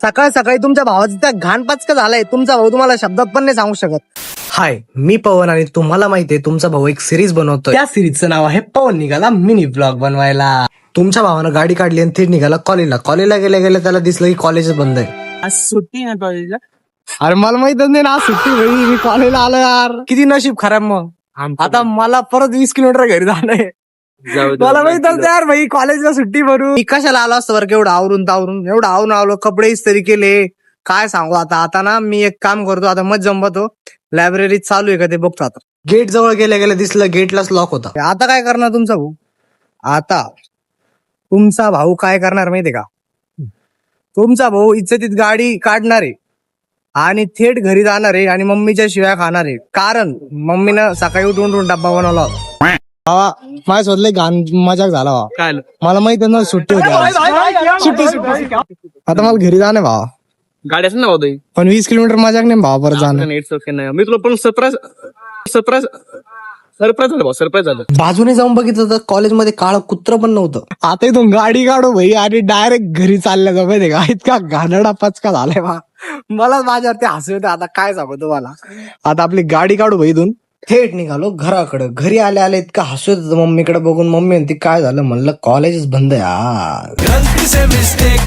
सकाळ सकाळी तुमच्या भावाचा त्या घाण पाचका झालाय. तुमचा भाऊ तुम्हाला शब्दात पण नाही सांगू शकत. हाय, मी पवन आणि तुम्हाला माहितीये तुमचा भाऊ एक सिरीज बनवतोय. त्या सिरीजचं नाव आहे पवन निघाला मिनी ब्लॉग बनवायला. तुमच्या भावानं गाडी काढली आणि थेट निघाला कॉलेजला गेल्या गेल्या त्याला दिसलं की कॉलेज बंद आहे. आज सुट्टी ना कॉलेजला. अरे मला माहितच नाही ना आज सुट्टी भाई, मी कॉलेजला आलो यार. किती नशीब खराब मग. आता मला परत 20 किलोमीटर घरी जाणंय. मला माहित यार भाई कॉलेजला सुट्टी भरू. मी कशाला आलो असतो बरं, एवढं आवरून एवढं आवरून आलो, कपडे इस्त्री केले. काय सांगू आता ना मी एक काम करतो, आता मत जमतो लायब्ररीत चालू आहे का ते बघतो. आता गेट जवळ गेल्या गेल्या दिसलं गेटलाच लॉक होता. आता काय करणार तुमचा भाऊ? आता तुमचा भाऊ काय करणार माहितीये का? तुमचा भाऊ इज्जतीत गाडी काढणार आहे आणि थेट घरी जाणार आहे आणि मम्मीच्या शिव्या खाणार आहे. कारण मम्मीनं सकाळी उठून डब्बा बनवला होता. माझ्या स्वतःला घाण मजाक झाला भावा. काय मला माहित आहे ना सुट्टी होती आज. सुट्टी आता मला घरी जाणे भावा. गाडी असं ना होतं पण 20 किलोमीटर मजाक नाही भावा परत जाणं. इट्स ओके नाही. मी तुला पण सरप्राईज झालं. बाजूने जाऊन बघितलं तर कॉलेजमध्ये काळं कुत्र पण नव्हतं. आता इथून गाडी काढू भाई आणि डायरेक्ट घरी चालल्या जाऊ माहितीये का. इतका घाणडा पचका झालाय बा. मला माझ्यावरती हसू येतं. आता काय सांगू तुम्हाला. आता आपली गाडी काढू भाई इथून थेट निघालो घराकडे. घरी आले इतका हसू येत मम्मीकडे बघून. मम्मी म्हणते काय झालं? म्हणलं कॉलेजच बंद आहे यार.